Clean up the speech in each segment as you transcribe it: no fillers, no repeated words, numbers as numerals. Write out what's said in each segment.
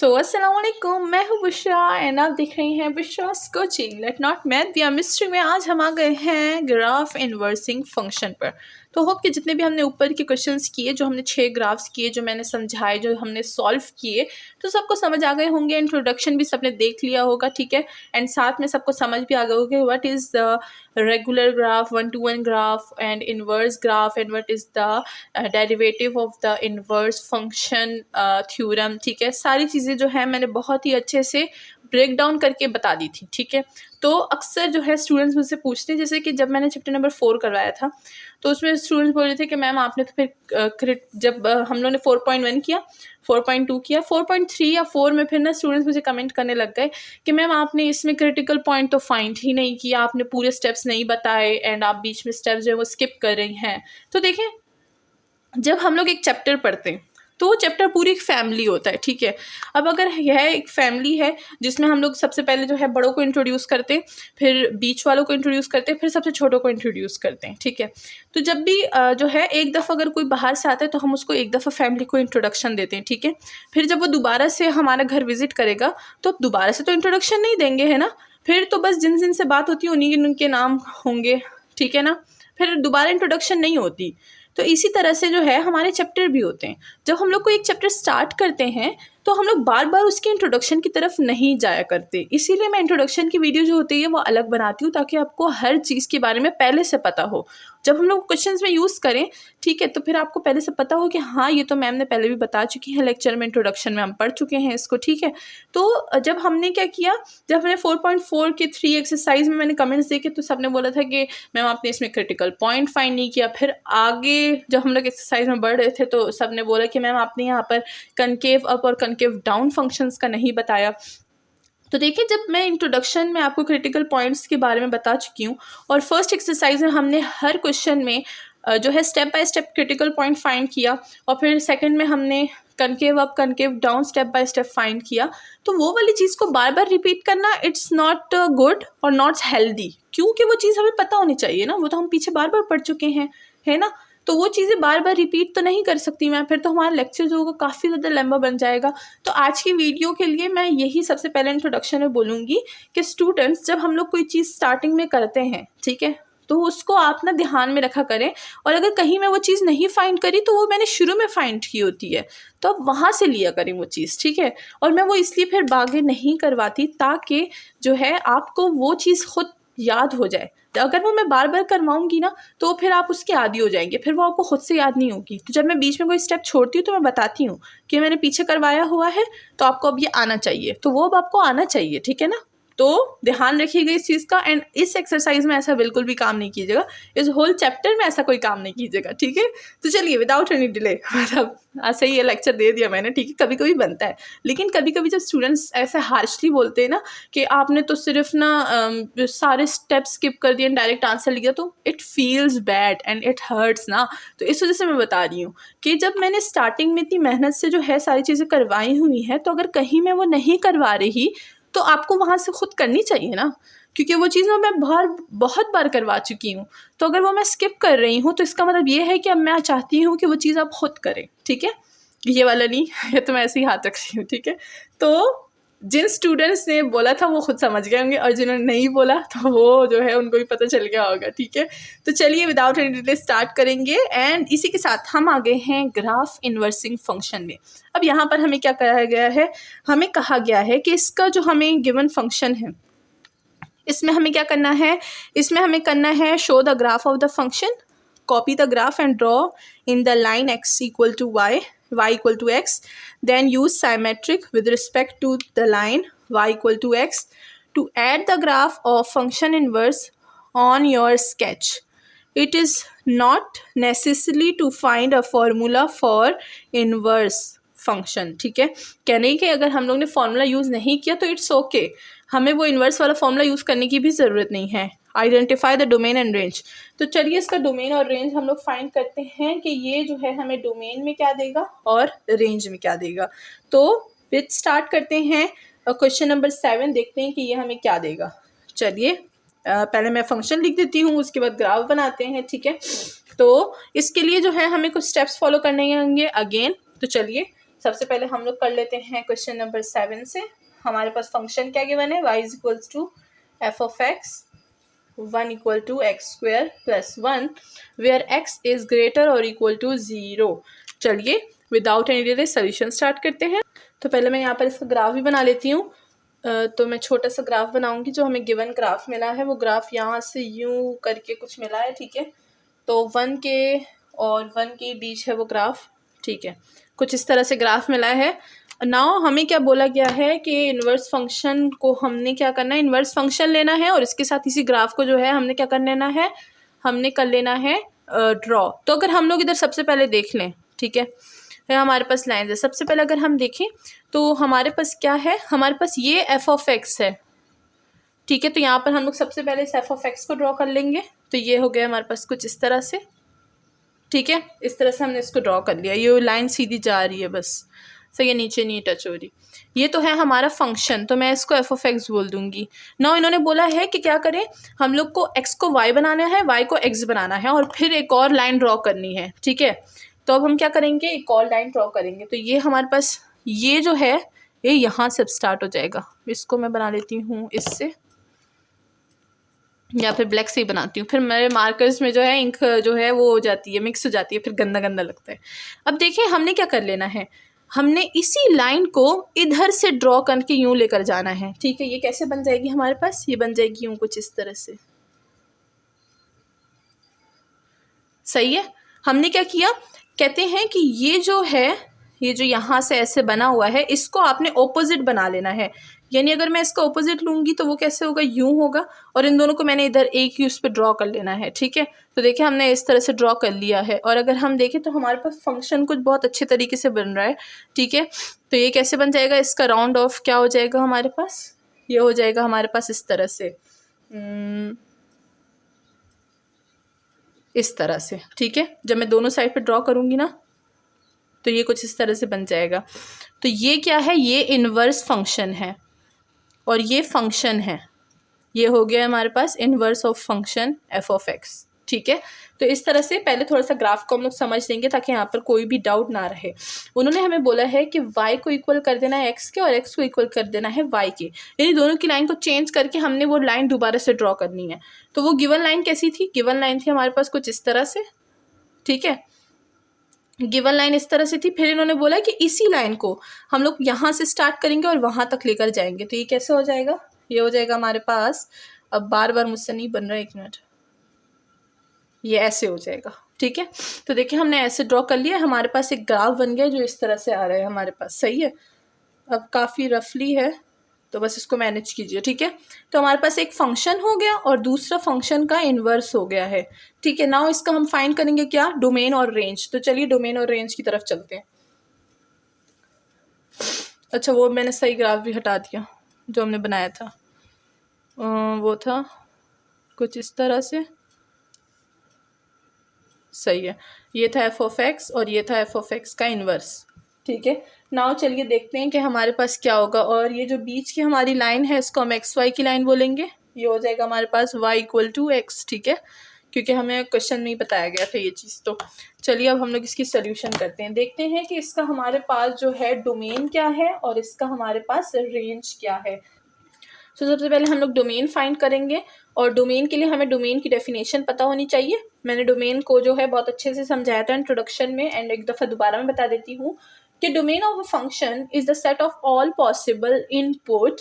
अस्सलाम वालेकुम, मैं हूँ बुशरा एंड आप देख रही हैं बुशरास कोचिंग लेट नॉट मैथ या मिस्ट्री में। आज हम आ गए हैं ग्राफ इन्वर्सिंग फंक्शन पर। तो होप कि जितने भी हमने ऊपर के क्वेश्चंस किए, जो हमने 6 ग्राफ्स किए, जो मैंने समझाए, जो हमने सॉल्व किए, तो सबको समझ आ गए होंगे। इंट्रोडक्शन भी सबने देख लिया होगा, ठीक है। एंड साथ में सबको समझ भी आ गया होगा what is the regular graph, 1-to-1 graph and inverse graph and what is the derivative of the inverse function theorem, ठीक है। सारी चीज़ें जो है मैंने बहुत ही अच्छे से ब्रेक डाउन करके बता दी थी, ठीक है। तो अक्सर जो है स्टूडेंट्स मुझसे पूछते हैं, जैसे कि जब मैंने चैप्टर नंबर 4 करवाया था तो उसमें स्टूडेंट्स बोल रहे थे कि मैम आपने तो फिर जब हम लोगों ने 4.1 किया, 4.2 किया, 4.3 या 4 में फिर ना स्टूडेंट्स मुझे कमेंट करने लग गए कि मैम आपने इसमें क्रिटिकल पॉइंट तो फाइंड ही नहीं किया, आपने पूरे स्टेप्स नहीं बताए एंड आप बीच में स्टेप्स जो है वो स्किप कर रही हैं। तो देखें, जब हम लोग एक चैप्टर पढ़ते हैं तो वो चैप्टर पूरी एक फैमिली होता है, ठीक है। अब अगर यह एक फैमिली है जिसमें हम लोग सबसे पहले जो है बड़ों को इंट्रोड्यूस करते हैं, फिर बीच वालों को इंट्रोड्यूस करते हैं, फिर सबसे छोटों को इंट्रोड्यूस करते हैं, ठीक है। तो जब भी जो है एक दफ़ा अगर कोई बाहर से आता है तो हम उसको एक दफ़ा फैमिली को इंट्रोडक्शन देते हैं, ठीक है। फिर जब वो दोबारा से हमारा घर विजिट करेगा तो दोबारा से तो इंट्रोडक्शन नहीं देंगे, है ना। फिर तो बस जिन जिन से बात होती है उन्हीं उनके नाम होंगे, ठीक है ना। फिर दोबारा इंट्रोडक्शन नहीं होती। तो इसी तरह से जो है हमारे चैप्टर भी होते हैं। जब हम लोग कोई एक चैप्टर स्टार्ट करते हैं तो हम लोग बार बार उसके इंट्रोडक्शन की तरफ नहीं जाया करते। इसीलिए मैं इंट्रोडक्शन की वीडियो जो होती है वो अलग बनाती हूँ, ताकि आपको हर चीज़ के बारे में पहले से पता हो। जब हम लोग क्वेश्चंस में यूज़ करें, ठीक है, तो फिर आपको पहले से पता हो कि हाँ ये तो मैम ने पहले भी बता चुकी है, लेक्चर में इंट्रोडक्शन में हम पढ़ चुके हैं इसको, ठीक है। तो जब हमने क्या किया, जब हमने 4.4 के 3 एक्सरसाइज में मैंने कमेंट्स देखे तो सबने बोला था कि मैम आपने इसमें क्रिटिकल पॉइंट फाइंड नहीं किया। फिर आगे जब हम लोग एक्सरसाइज में बढ़ रहे थे तो सबने बोला कि मैम आपने यहाँ पर कनकेव अप और कनकेव डाउन फंक्शंस का नहीं बताया। तो देखिए, जब मैं इंट्रोडक्शन में आपको क्रिटिकल पॉइंट्स के बारे में बता चुकी हूँ और फर्स्ट एक्सरसाइज में हमने हर क्वेश्चन में जो है step by step critical point find किया, और फिर सेकंड में हमने concave up concave down step by step find किया, तो वो वाली चीज़ को बार बार रिपीट करना इट्स नॉट गुड और नॉट हेल्दी, क्योंकि वो चीज़ हमें पता होनी चाहिए ना, वो तो हम पीछे बार बार पढ़ चुके हैं, है ना। तो वो चीज़ें बार बार रिपीट तो नहीं कर सकती मैं, फिर तो हमारा लेक्चर जो होगा काफ़ी ज़्यादा लंबा बन जाएगा। तो आज की वीडियो के लिए मैं यही सबसे पहले इंट्रोडक्शन में बोलूँगी कि स्टूडेंट्स जब हम लोग कोई चीज़ स्टार्टिंग में करते हैं, ठीक है, तो उसको आप ना ध्यान में रखा करें। और अगर कहीं मैं वो चीज़ नहीं फाइंड करी तो वो मैंने शुरू में फाइंड की होती है, तो आप वहाँ से लिया करें वो चीज़, ठीक है। और मैं वो इसलिए फिर आगे नहीं करवाती ताकि जो है आपको वो चीज़ खुद याद हो जाए। तो अगर वो मैं बार बार करवाऊंगी ना तो फिर आप उसके आदी हो जाएंगे, फिर वो आपको खुद से याद नहीं होगी। तो जब मैं बीच में कोई स्टेप छोड़ती हूँ तो मैं बताती हूँ कि मैंने पीछे करवाया हुआ है, तो आपको अब ये आना चाहिए, तो वो अब आपको आना चाहिए, ठीक है ना। तो ध्यान रखिएगा इस चीज़ का। एंड इस एक्सरसाइज में ऐसा बिल्कुल भी काम नहीं कीजिएगा, इस होल चैप्टर में ऐसा कोई काम नहीं कीजिएगा, ठीक है। तो चलिए विदाउट एनी डिले, मतलब ऐसे ही ये लेक्चर दे दिया मैंने, ठीक है। कभी कभी बनता है, लेकिन कभी कभी जब स्टूडेंट्स ऐसे हार्शली बोलते हैं ना कि आपने तो सिर्फ ना सारे स्टेप्स स्किप कर दिए, डायरेक्ट आंसर लिया, तो it feels bad and it hurts ना। तो इस वजह से मैं बता रही हूँ कि जब मैंने स्टार्टिंग में इतनी मेहनत से जो है सारी चीज़ें करवाई हुई हैं, तो अगर कहीं मैं वो नहीं करवा रही तो आपको वहाँ से खुद करनी चाहिए ना, क्योंकि वो चीज़ मैं बहुत बार करवा चुकी हूँ। तो अगर वो मैं स्किप कर रही हूँ तो इसका मतलब ये है कि अब मैं चाहती हूँ कि वो चीज़ आप खुद करें, ठीक है। ये वाला नहीं, ये तो मैं ऐसे ही हाथ रख रही हूँ, ठीक है। तो जिन स्टूडेंट्स ने बोला था वो खुद समझ गए होंगे, और जिन्होंने नहीं बोला तो वो जो है उनको भी पता चल गया होगा, ठीक है। तो चलिए विदाउट एनी डिले स्टार्ट करेंगे। एंड इसी के साथ हम आ गए हैं ग्राफ इन्वर्सिंग फंक्शन में। अब यहाँ पर हमें क्या कहा गया है, हमें कहा गया है कि इसका जो हमें गिवन फंक्शन है, इसमें हमें क्या करना है, इसमें हमें करना है show the graph of the function, copy the graph and draw in the line x equal to y, y equal to x, then use symmetric with respect to the line y equal to x to add the graph of function inverse on your sketch. It is not necessary to find a formula for inverse function, ठीक है। कहने कि अगर हम लोग ने formula use नहीं किया तो इट्स ओके, हमें वो इन्वर्स वाला फॉर्मूला यूज़ करने की भी ज़रूरत नहीं है। Identify the domain and range. तो चलिए इसका डोमेन और रेंज हम लोग फाइंड करते हैं कि ये जो है हमें डोमेन में क्या देगा और रेंज में क्या देगा। तो विद स्टार्ट करते हैं क्वेश्चन नंबर 7, देखते हैं कि ये हमें क्या देगा। चलिए पहले मैं फंक्शन लिख देती हूँ, उसके बाद ग्राफ बनाते हैं, ठीक है। तो इसके लिए जो है हमें कुछ स्टेप्स फॉलो करने होंगे अगेन। तो चलिए सबसे पहले हम लोग कर लेते हैं क्वेश्चन नंबर 7 से। हमारे पास फंक्शन क्या गिवन है, y is equals to F of X 1 equal to X square plus 1 where x is greater और इक्वल टू 0। चलिए without any delay solution start करते हैं। तो पहले मैं यहाँ पर इसका ग्राफ भी बना लेती हूँ। तो मैं छोटा सा ग्राफ बनाऊंगी। जो हमें गिवन ग्राफ मिला है वो ग्राफ यहाँ से यूं करके कुछ मिला है, ठीक है। तो 1 के और 1 के बीच है वो ग्राफ, ठीक है। कुछ इस तरह से ग्राफ मिला है। नाउ हमें क्या बोला गया है कि इन्वर्स फंक्शन को हमने क्या करना है, इन्वर्स फंक्शन लेना है और इसके साथ इसी ग्राफ को जो है हमने क्या कर लेना है, हमने कर लेना है ड्रॉ। तो अगर हम लोग इधर सबसे पहले देख लें, ठीक है, हमारे पास लाइन है। सबसे पहले अगर हम देखें तो हमारे पास क्या है, हमारे पास ये एफ ऑफ एक्स है, ठीक है। तो यहाँ पर हम लोग सबसे पहले इस एफ ऑफ एक्स को ड्रॉ कर लेंगे। तो ये हो गया हमारे पास कुछ इस तरह से, ठीक है। इस तरह से हमने इसको ड्रॉ कर लिया। ये लाइन सीधी जा रही है बस, सही है, नीचे नहीं टच हो रही। ये तो है हमारा फंक्शन, तो मैं इसको एफ ऑफ एक्स बोल दूंगी। नाउ इन्होंने बोला है कि क्या करें, हम लोग को एक्स को वाई बनाना है, वाई को एक्स बनाना है और फिर एक और लाइन ड्रॉ करनी है, ठीक है। तो अब हम क्या करेंगे, एक और लाइन ड्रॉ करेंगे। तो ये हमारे पास ये जो है ये यहाँ से स्टार्ट हो जाएगा। इसको मैं बना लेती हूँ इससे, या फिर ब्लैक से ही बनाती हूँ। फिर मेरे मार्कर्स में जो है इंक जो है वो हो जाती है, मिक्स हो जाती है, फिर गंदा गंदा लगता है। अब देखिए हमने क्या कर लेना है, हमने इसी लाइन को इधर से ड्रॉ करके यूँ लेकर जाना है, ठीक है। ये कैसे बन जाएगी हमारे पास, ये बन जाएगी यूँ कुछ इस तरह से, सही है। हमने क्या किया, कहते हैं कि ये जो है, ये जो यहाँ से ऐसे बना हुआ है, इसको आपने ऑपोजिट बना लेना है। यानी अगर मैं इसका ऑपोजिट लूँगी तो वो कैसे होगा, यूँ होगा। और इन दोनों को मैंने इधर एक ही उस पर ड्रॉ कर लेना है, ठीक है। तो देखिए हमने इस तरह से ड्रॉ कर लिया है। और अगर हम देखें तो हमारे पास फंक्शन कुछ बहुत अच्छे तरीके से बन रहा है, ठीक है। तो ये कैसे बन जाएगा, इसका राउंड ऑफ क्या हो जाएगा हमारे पास, ये हो जाएगा हमारे पास इस तरह से, इस तरह से, ठीक है। जब मैं दोनों साइड पे ड्रॉ करूँगी ना तो ये कुछ इस तरह से बन जाएगा। तो ये क्या है, ये इन्वर्स फंक्शन है और ये फंक्शन है। ये हो गया हमारे पास inverse of function F of X, ठीक है। तो इस तरह से पहले थोड़ा सा ग्राफ को हम लोग समझ लेंगे ताकि यहाँ पर कोई भी डाउट ना रहे। उन्होंने हमें बोला है कि y को इक्वल कर देना है x के और x को इक्वल कर देना है y के, यानी दोनों की लाइन को चेंज करके हमने वो लाइन दोबारा से ड्रॉ करनी है। तो वो गिवन लाइन कैसी थी, गिवन लाइन थी हमारे पास कुछ इस तरह से, ठीक है। गिवन लाइन इस तरह से थी। फिर इन्होंने बोला कि इसी लाइन को हम लोग यहाँ से स्टार्ट करेंगे और वहाँ तक लेकर जाएंगे। तो ये कैसे हो जाएगा, ये हो जाएगा हमारे पास, अब बार बार मुझसे नहीं बन रहा, एक मिनट, ये ऐसे हो जाएगा, ठीक है। तो देखिए हमने ऐसे ड्रॉ कर लिया, हमारे पास एक ग्राफ बन गया जो इस तरह से आ रहा है हमारे पास, सही है। अब काफ़ी रफली है तो बस इसको मैनेज कीजिए, ठीक है। तो हमारे पास एक फंक्शन हो गया और दूसरा फंक्शन का इन्वर्स हो गया है, ठीक है। नाउ इसका हम फाइंड करेंगे क्या, डोमेन और रेंज। तो चलिए डोमेन और रेंज की तरफ चलते हैं। अच्छा वो मैंने सही ग्राफ भी हटा दिया जो हमने बनाया था, वो था कुछ इस तरह से, सही है। ये था एफ ऑफ एक्स और ये था एफ ऑफ एक्स का इन्वर्स, ठीक है। नाउ चलिए देखते हैं कि हमारे पास क्या होगा। और ये जो बीच की हमारी लाइन है इसको हम एक्स वाई की लाइन बोलेंगे। ये हो जाएगा हमारे पास y इक्वल टू एक्स, ठीक है, क्योंकि हमें क्वेश्चन में ही बताया गया था ये चीज़। तो चलिए अब हम लोग इसकी सोल्यूशन करते हैं। देखते हैं कि इसका हमारे पास जो है डोमेन क्या है और इसका हमारे पास रेंज क्या है। तो सबसे पहले हम लोग डोमेन फाइंड करेंगे और डोमेन के लिए हमें डोमेन की डेफिनेशन पता होनी चाहिए। मैंने डोमेन को जो है बहुत अच्छे से समझाया था इंट्रोडक्शन में, एंड एक दफ़ा दोबारा मैं बता देती हूँ कि domain of a function is the set of all possible input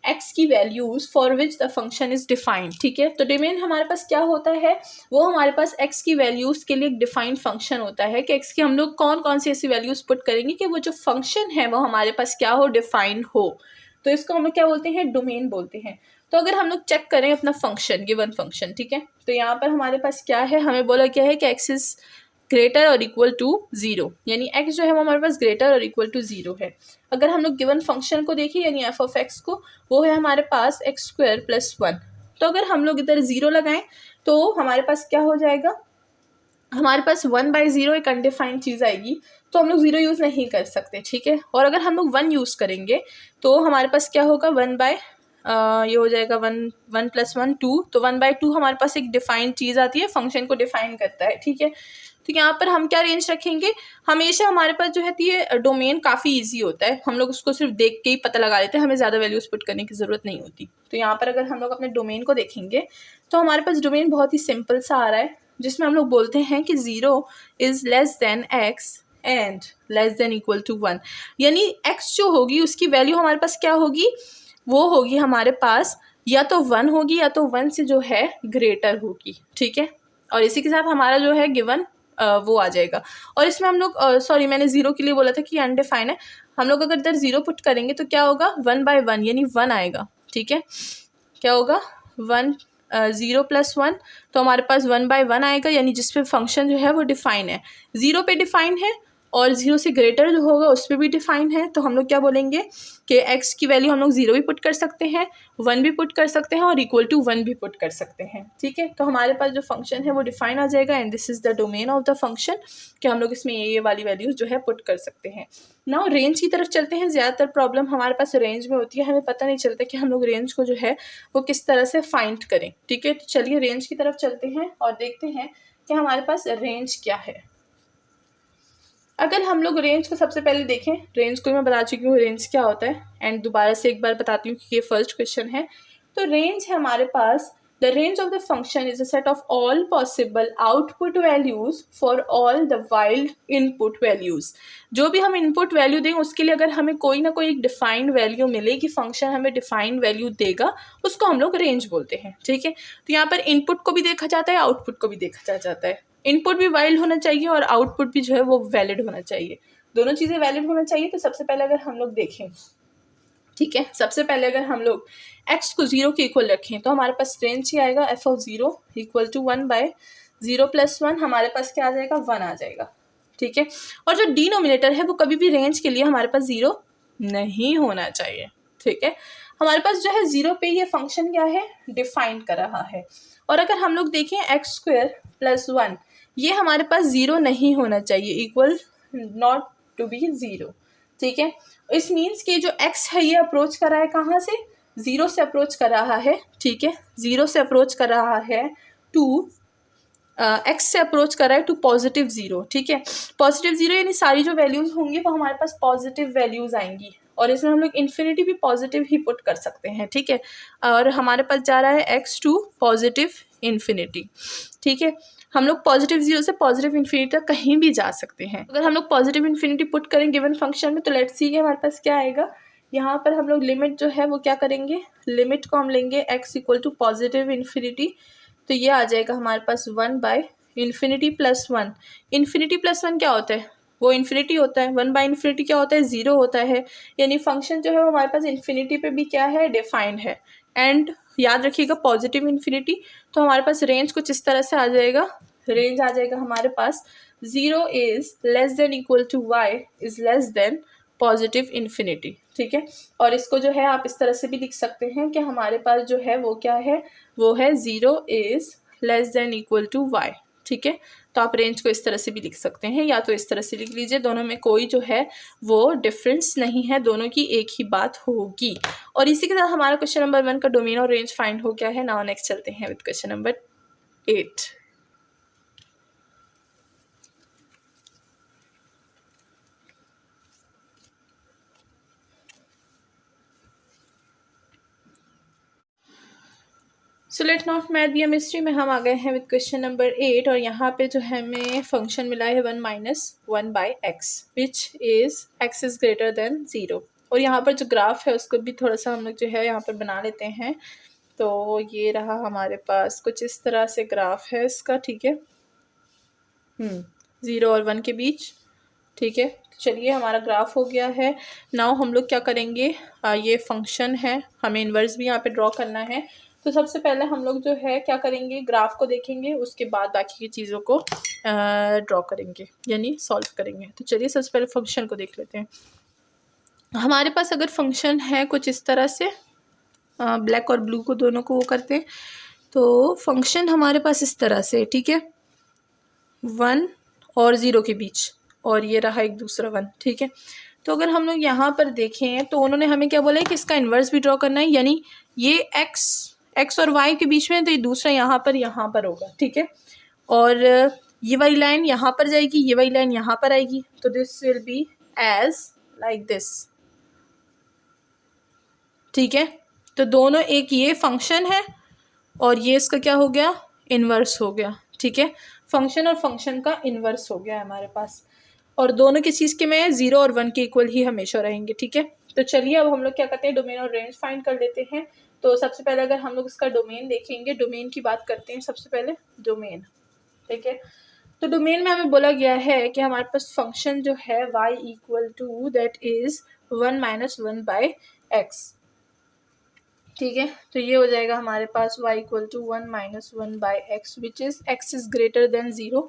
x की values for which the function is defined, ठीक है। तो डोमेन हमारे पास क्या होता है, वो हमारे पास x की वैल्यूज के लिए एक डिफाइंड फंक्शन होता है कि x की हम लोग कौन कौन सी ऐसी वैल्यूज पुट करेंगे कि वो जो फंक्शन है वो हमारे पास क्या हो, डिफाइंड हो। तो इसको हम क्या बोलते हैं, डोमेन बोलते हैं। तो अगर हम लोग चेक करें अपना फंक्शन, गिवन फंक्शन, ठीक है, तो यहाँ पर हमारे पास क्या है, हमें बोला क्या है कि एक्स इज ग्रेटर और इक्वल टू 0, यानी x जो है वो हमारे पास ग्रेटर और इक्वल टू 0 है। अगर हम लोग गिवन फंक्शन को देखें यानी एफ ऑफ एक्स को, वो है हमारे पास एक्स स्क्वायर प्लस 1। तो अगर हम लोग इधर 0 लगाएं तो हमारे पास क्या हो जाएगा, हमारे पास 1/0 एक अनडिफाइंड चीज़ आएगी, तो हम लोग 0 यूज़ नहीं कर सकते, ठीक है। और अगर हम लोग 1 यूज़ करेंगे तो हमारे पास क्या होगा, ये हो जाएगा 1 + 1 2। तो 1/2 हमारे पास एक डिफाइंड चीज़ आती है, फंक्शन को डिफाइन करता है, ठीक है। तो यहाँ पर हम क्या रेंज रखेंगे, हमेशा हमारे पास जो है ये डोमेन काफ़ी इजी होता है, हम लोग उसको सिर्फ देख के ही पता लगा लेते हैं, हमें ज़्यादा वैल्यूज़ पुट करने की ज़रूरत नहीं होती। तो यहाँ पर अगर हम लोग अपने डोमेन को देखेंगे तो हमारे पास डोमेन बहुत ही सिंपल सा आ रहा है, जिसमें हम लोग बोलते हैं कि 0 is less than x and less than equal to 1, यानी x जो होगी उसकी वैल्यू हमारे पास क्या होगी, वो होगी हमारे पास या तो 1 होगी या तो 1 से जो है ग्रेटर होगी, ठीक है। और इसी के साथ हमारा जो है गिवन वो आ जाएगा। और इसमें हम लोग सॉरी मैंने 0 के लिए बोला था कि अनडिफाइन है, हम लोग अगर इधर 0 पुट करेंगे तो क्या होगा 1/1 यानी 1 आएगा, ठीक है। क्या होगा 1 0 + 1 तो हमारे पास 1/1 आएगा, यानी जिस पे फंक्शन जो है वो डिफ़ाइन है, 0 पे डिफ़ाइन है और 0 से ग्रेटर जो होगा उस पर भी डिफ़ाइन है। तो हम लोग क्या बोलेंगे कि x की वैल्यू हम लोग 0 भी पुट कर सकते हैं, 1 भी पुट कर सकते हैं और इक्वल टू 1 भी पुट कर सकते हैं, ठीक है। तो हमारे पास जो फंक्शन है वो डिफ़ाइन आ जाएगा and this is the domain of the function, कि हम लोग इसमें ये वाली वैल्यूज़ जो है पुट कर सकते हैं। नाउ रेंज की तरफ चलते हैं। ज़्यादातर प्रॉब्लम हमारे पास रेंज में होती है, हमें पता नहीं चलता कि हम लोग रेंज को जो है वो किस तरह से फाइंड करें, ठीक है। तो चलिए रेंज की तरफ चलते हैं और देखते हैं कि हमारे पास रेंज क्या है। अगर हम लोग रेंज को सबसे पहले देखें, रेंज को मैं बता चुकी हूँ रेंज क्या होता है एंड दोबारा से एक बार बताती हूँ कि ये फर्स्ट क्वेश्चन है। तो रेंज है हमारे पास, the range of the function is a set of all possible output values for all the wild input values. जो भी हम इनपुट वैल्यू दें उसके लिए अगर हमें कोई ना कोई एक डिफाइंड वैल्यू मिले कि फंक्शन हमें डिफाइंड वैल्यू देगा, उसको हम लोग रेंज बोलते हैं, ठीक है। तो यहाँ पर इनपुट को भी देखा जाता है, आउटपुट को भी देखा जाता है। इनपुट भी वाइल्ड होना चाहिए और आउटपुट भी जो है वो वैलिड होना चाहिए, दोनों चीज़ें वैलिड होना चाहिए। तो सबसे पहले अगर हम लोग देखें, ठीक है, सबसे पहले अगर हम लोग x को 0 के इक्वल रखें तो हमारे पास रेंज ही आएगा f ऑफ 0 इक्वल टू 1/0 + 1, हमारे पास क्या आ जाएगा 1 आ जाएगा, ठीक है। और जो डिनोमिनेटर है वो कभी भी रेंज के लिए हमारे पास 0 नहीं होना चाहिए, ठीक है। हमारे पास जो है 0 पे ये फंक्शन क्या है डिफाइन कर रहा है। और अगर हम लोग देखें x² + 1, ये हमारे पास 0 नहीं होना चाहिए, इक्वल नॉट टू बी 0, ठीक है। इस मीन्स कि जो x है ये अप्रोच कर रहा है कहाँ से, 0 से अप्रोच कर रहा है, ठीक है। 0 से अप्रोच कर रहा है टू x से अप्रोच कर रहा है टू +0, ठीक है। +0 यानी सारी जो वैल्यूज़ होंगी वो हमारे पास पॉजिटिव वैल्यूज़ आएंगी और इसमें हम लोग इन्फिनिटी भी पॉजिटिव ही पुट कर सकते हैं, ठीक है। और हमारे पास जा रहा है x टू +∞, ठीक है। हम लोग +0 से +∞ तक कहीं भी जा सकते हैं। अगर हम लोग +∞ पुट करें गिवन फंक्शन में तो लेट्स सी कि हमारे पास क्या आएगा। यहाँ पर हम लोग लिमिट जो है वो क्या करेंगे, लिमिट को हम लेंगे x इक्वल टू +∞, तो ये आ जाएगा हमारे पास 1/∞ + 1। इन्फिनिटी प्लस 1 क्या होता है, वो इन्फिनिटी होता है। 1/∞ क्या होता है 0 होता है, यानी फंक्शन जो है वो हमारे पास इन्फिनिटी पे भी क्या है डिफाइंड है। एंड याद रखिएगा +∞, तो हमारे पास रेंज कुछ इस तरह से आ जाएगा, रेंज आ जाएगा हमारे पास 0 is less than equal to y is less than +∞, ठीक है। और इसको जो है आप इस तरह से भी लिख सकते हैं कि हमारे पास जो है वो क्या है, वो है 0 is less than equal to y, ठीक है। तो आप रेंज को इस तरह से भी लिख सकते हैं या तो इस तरह से लिख लीजिए, दोनों में कोई जो है वो डिफरेंस नहीं है, दोनों की एक ही बात होगी। और इसी के साथ हमारा क्वेश्चन नंबर 1 का डोमेन और रेंज फाइंड हो गया है। नाउ नेक्स्ट चलते हैं with question number 8। So let not math be a mystery में हम आ गए हैं विद क्वेश्चन नंबर 8 और यहाँ पे जो है हमें फंक्शन मिला है 1 - 1/x which is x is greater than 0। और यहाँ पर जो ग्राफ है उसको भी थोड़ा सा हम लोग जो है यहाँ पर बना लेते हैं। तो ये रहा हमारे पास कुछ इस तरह से ग्राफ है इसका, ठीक है, 0 और 1 के बीच, ठीक है। चलिए हमारा ग्राफ हो गया है। नाउ हम लोग क्या करेंगे, ये फंक्शन है, हमें इन्वर्स भी यहाँ पे ड्रॉ करना है। तो सबसे पहले हम लोग जो है क्या करेंगे, ग्राफ को देखेंगे, उसके बाद बाकी की चीज़ों को ड्रॉ करेंगे यानी सॉल्व करेंगे। तो चलिए सबसे पहले फंक्शन को देख लेते हैं। हमारे पास अगर फंक्शन है कुछ इस तरह से, ब्लैक और ब्लू को दोनों को वो करते हैं, तो फंक्शन हमारे पास इस तरह से, ठीक है, 1 और 0 के बीच, और ये रहा एक दूसरा 1, ठीक है। तो अगर हम लोग यहाँ पर देखें तो उन्होंने हमें क्या बोला है कि इसका इन्वर्स भी ड्रॉ करना है, यानी ये x और y के बीच में, तो ये दूसरा यहाँ पर होगा, ठीक है। और ये वाली लाइन यहाँ पर जाएगी, ये वाली लाइन यहाँ पर आएगी, तो this will be as like this, ठीक है। तो दोनों, एक ये फंक्शन है और ये इसका क्या हो गया, इन्वर्स हो गया, ठीक है। फंक्शन और फंक्शन का इन्वर्स हो गया हमारे पास, और दोनों किस चीज़ के में 0 और 1 के इक्वल ही हमेशा रहेंगे, ठीक है। तो चलिए अब हम लोग क्या करते हैं, डोमेन और रेंज फाइंड कर लेते हैं। तो सबसे पहले अगर हम लोग इसका डोमेन देखेंगे, डोमेन की बात करते हैं सबसे पहले, डोमेन, ठीक है। तो डोमेन में हमें बोला गया है कि हमारे पास फंक्शन जो है y equal to that is 1 - 1 by x, ठीक है। तो ये हो जाएगा हमारे पास y equal to 1 - 1 by X, which is x is greater than 0,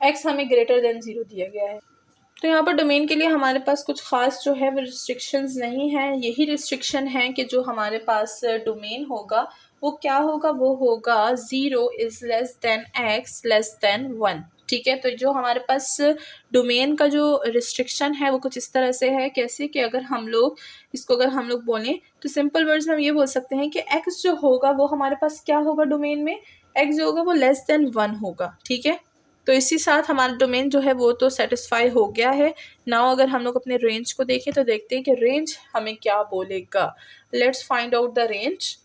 x हमें ग्रेटर देन 0 दिया गया है। तो यहाँ पर डोमेन के लिए हमारे पास कुछ खास जो है वो रिस्ट्रिक्शंस नहीं है, यही रिस्ट्रिक्शन है कि जो हमारे पास डोमेन होगा वो क्या होगा, वो होगा 0 is less than x less than 1, ठीक है। तो जो हमारे पास डोमेन का जो रिस्ट्रिक्शन है वो कुछ इस तरह से है, कैसे कि अगर हम लोग इसको अगर हम लोग बोलें तो सिंपल वर्ड्स में हम ये बोल सकते हैं कि x जो होगा वो हमारे पास क्या होगा डोमेन में, x जो होगा वो लेस देन 1 होगा, ठीक है। तो इसी साथ हमारा डोमेन जो है वो तो सेटिस्फाई हो गया है। नाउ अगर हम लोग अपने रेंज को देखें तो देखते हैं कि रेंज हमें क्या बोलेगा। Let's find out the range.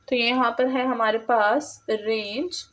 तो ये यहाँ पर है हमारे पास रेंज।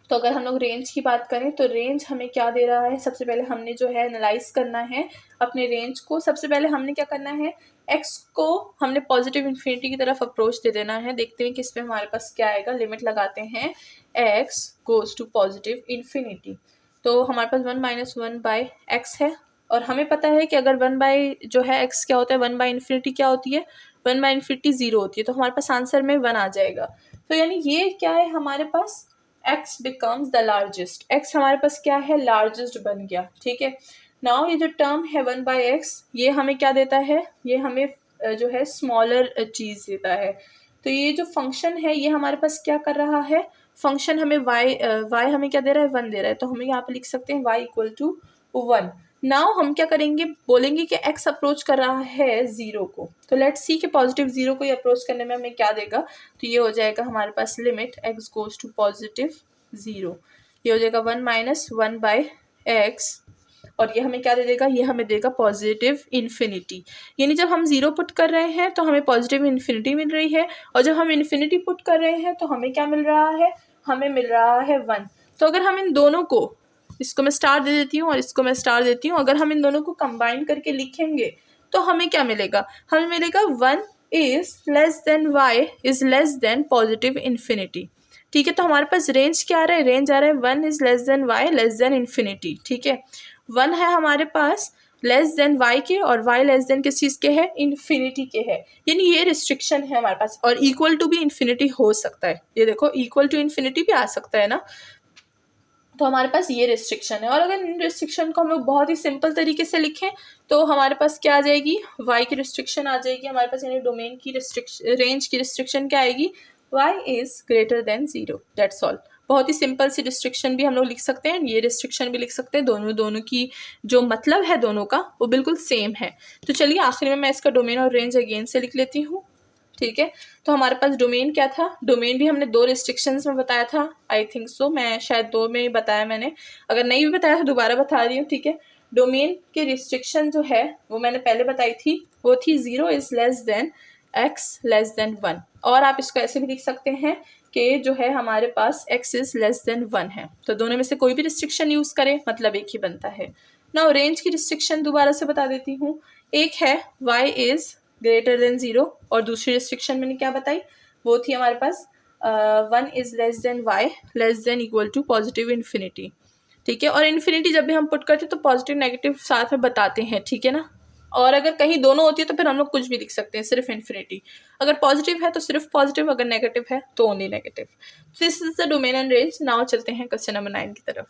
तो अगर हम लोग रेंज की बात करें तो रेंज हमें क्या दे रहा है, सबसे पहले हमने जो है एनालाइज करना है अपने रेंज को। सबसे पहले हमने क्या करना है, x को हमने पॉजिटिव इन्फिनिटी की तरफ अप्रोच दे देना है। देखते हैं कि इसमें हमारे पास क्या आएगा। लिमिट लगाते हैं, x goes to positive infinity. तो हमारे पास 1 - 1 बाय एक्स है, और हमें पता है कि अगर 1 बाय जो है x क्या होता है, 1 बाय इन्फिनिटी क्या होती है, 1 बाय इन्फिनिटी 0 होती है। तो हमारे पास आंसर में 1 आ जाएगा। तो यानी ये क्या है हमारे पास, x becomes the largest, x हमारे पास क्या है, लार्जेस्ट बन गया, ठीक है। नाउ ये जो टर्म है 1 बाई एक्स, ये हमें क्या देता है, ये हमें जो है स्मॉलर चीज़ देता है। तो ये जो फंक्शन है ये हमारे पास क्या कर रहा है, फंक्शन हमें y हमें क्या दे रहा है, 1 दे रहा है। तो हमें यहाँ पे लिख सकते हैं y इक्वल टू 1। नाउ हम क्या करेंगे, बोलेंगे कि x अप्रोच कर रहा है 0 को। तो लेट्स सी कि पॉजिटिव 0 को ये अप्रोच करने में हमें क्या देगा। तो ये हो जाएगा हमारे पास limit x goes to positive 0, ये हो जाएगा 1 - 1 बाय एक्स, और ये हमें क्या दे देगा, ये हमें देगा पॉजिटिव इन्फिनिटी। यानी जब हम 0 पुट कर रहे हैं तो हमें पॉजिटिव इन्फिनिटी मिल रही है, और जब हम इन्फिनिटी पुट कर रहे हैं तो हमें क्या मिल रहा है, हमें मिल रहा है 1। तो अगर हम इन दोनों को, इसको मैं स्टार दे देती हूँ और इसको मैं स्टार देती हूँ, अगर हम इन दोनों को कंबाइन करके लिखेंगे तो हमें क्या मिलेगा, हमें मिलेगा 1 is less than y is less then positive infinity, ठीक है। तो हमारे पास रेंज क्या आ रहा है, रेंज आ रहा है 1 is less than y less then infinity, ठीक है। 1 है हमारे पास लेस देन y के, और y लेस देन किस चीज़ के है, इन्फिनिटी के है। यानी ये रिस्ट्रिक्शन है हमारे पास, और इक्वल टू भी इन्फिनिटी हो सकता है, ये देखो इक्वल टू इन्फिनिटी भी आ सकता है ना। तो हमारे पास ये रिस्ट्रिक्शन है, और अगर इन रिस्ट्रिक्शन को हम लोग बहुत ही सिंपल तरीके से लिखें तो हमारे पास क्या आ जाएगी, y की रिस्ट्रिक्शन आ जाएगी हमारे पास, यानी डोमेन की रिस्ट्रिक्शन, रेंज की रिस्ट्रिक्शन क्या आएगी, y is greater than 0, that's all. बहुत ही सिंपल सी रिस्ट्रिक्शन भी हम लोग लिख सकते हैं, ये रिस्ट्रिक्शन भी लिख सकते हैं। दोनों की जो मतलब है दोनों का वो बिल्कुल सेम है। तो चलिए आखिर में मैं इसका डोमेन और रेंज अगेन से लिख लेती हूँ, ठीक है। तो हमारे पास डोमेन क्या था, डोमेन भी हमने 2 रिस्ट्रिक्शंस में बताया था, आई थिंक सो, मैं शायद 2 में ही बताया मैंने, अगर नहीं भी बताया तो दोबारा बता रही हूँ, ठीक है। डोमेन की रिस्ट्रिक्शन जो है वो मैंने पहले बताई थी, वो थी 0 is less than x less than 1, और आप इसको ऐसे भी लिख सकते हैं कि जो है हमारे पास x इज़ लेस देन 1 है। तो दोनों में से कोई भी रिस्ट्रिक्शन यूज़ करें मतलब एक ही बनता है। नाउ रेंज की रिस्ट्रिक्शन दोबारा से बता देती हूँ, एक है y इज़ ग्रेटर देन 0, और दूसरी रिस्ट्रिक्शन मैंने क्या बताई, वो थी हमारे पास 1 is less than y less than equal to positive infinity, ठीक है। और इन्फिनिटी जब भी हम पुट करते हैं तो पॉजिटिव नेगेटिव साथ में बताते हैं, ठीक है ना। और अगर कहीं दोनों होती है तो फिर हम लोग कुछ भी लिख सकते हैं, सिर्फ इन्फिनिटी। अगर पॉजिटिव है तो सिर्फ पॉजिटिव, अगर नेगेटिव है तो only negative. This is the domain and range. Now चलते हैं क्वेश्चन नंबर 9 की तरफ।